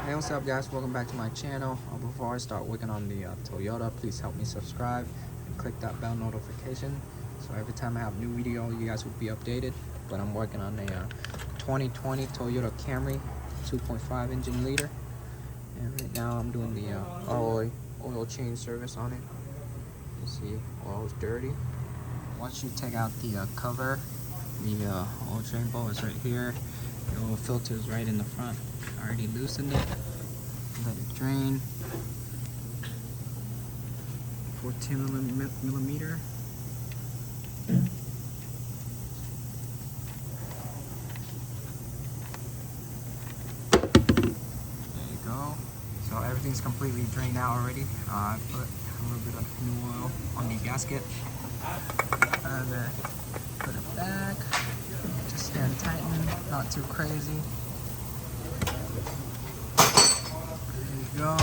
Hey, what's up guys, welcome back to my channel. Before I start working on the Toyota, please help me subscribe and click that bell notification so every time I have new video you guys will be updated. But I'm working on a 2020 Toyota Camry 2.5 engine liter, and right now I'm doing the oil change service on it. You see oil is dirty. Once you take out the cover, the oil drain bowl is right here. The oil filter is right in the front. I already loosened it. Let it drain. 14 millimeter. There you go. So everything's completely drained out already. I put a little bit of new oil on the gasket. And then put it back. Just hand tighten, not too crazy. There you go.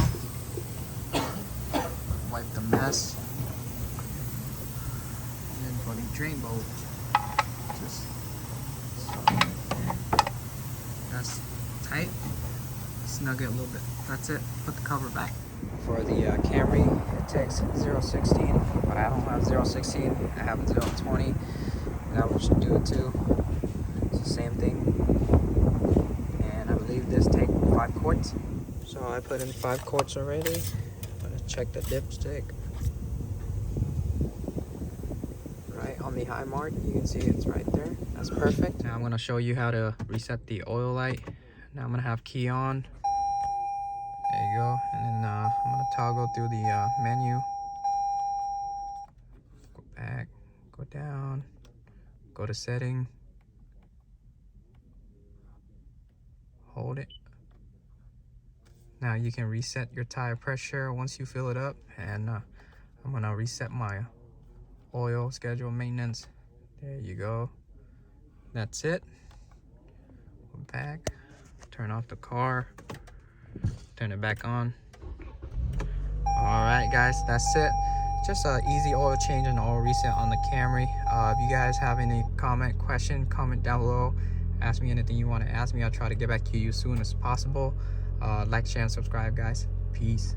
Wipe the mess. And then for the drain bolt, just so that's tight. Snug it a little bit. That's it. Put the cover back. For the Camry, it takes 0.16, but I don't have 0.16. I have 0.20. That would do it too. It's the same thing. And I believe this takes 5 quarts. So I put in 5 quarts already. I'm gonna check the dipstick. Right on the high mark, you can see it's right there. That's perfect. Now I'm gonna show you how to reset the oil light. Now I'm gonna have key on. There you go. And then I'm gonna toggle through the menu. Go back, go down, go to setting. Hold it. Now you can reset your tire pressure once you fill it up, and I'm gonna reset my oil schedule maintenance. There you go. That's it. Go back, turn off the car, turn it back on. All right guys, that's it. Just an easy oil change and oil reset on the Camry. If you guys have any comment down below. Ask me anything you want to ask me. I'll try to get back to you as soon as possible. Like, share, and subscribe, guys. Peace.